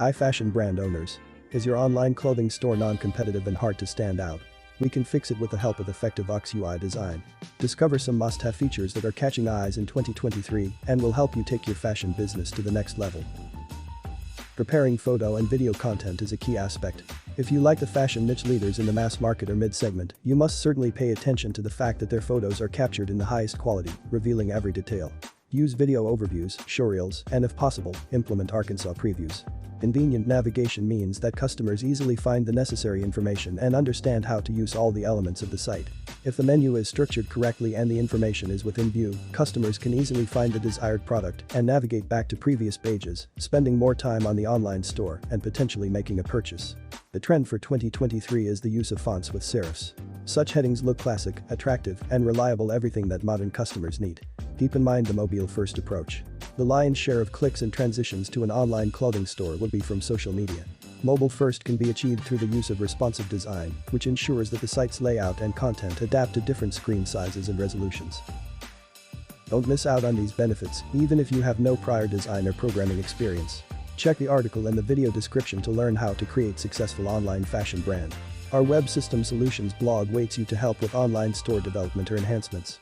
High fashion brand owners. Is your online clothing store non-competitive and hard to stand out? We can fix it with the help of effective UX/UI design. Discover some must-have features that are catching eyes in 2023 and will help you take your fashion business to the next level. Preparing photo and video content is a key aspect. If you like the fashion niche leaders in the mass market or mid-segment, you must certainly pay attention to the fact that their photos are captured in the highest quality, revealing every detail. Use video overviews, showreels, and if possible, implement Arkansas previews. Convenient navigation means that customers easily find the necessary information and understand how to use all the elements of the site. If the menu is structured correctly and the information is within view, customers can easily find the desired product and navigate back to previous pages, spending more time on the online store and potentially making a purchase. The trend for 2023 is the use of fonts with serifs. Such headings look classic, attractive, and reliable, everything that modern customers need. Keep in mind the mobile-first approach. The lion's share of clicks and transitions to an online clothing store would be from social media. Mobile first can be achieved through the use of responsive design, which ensures that the site's layout and content adapt to different screen sizes and resolutions. Don't miss out on these benefits, even if you have no prior design or programming experience. Check the article and the video description to learn how to create successful online fashion brand. Our Web System Solutions blog waits you to help with online store development or enhancements.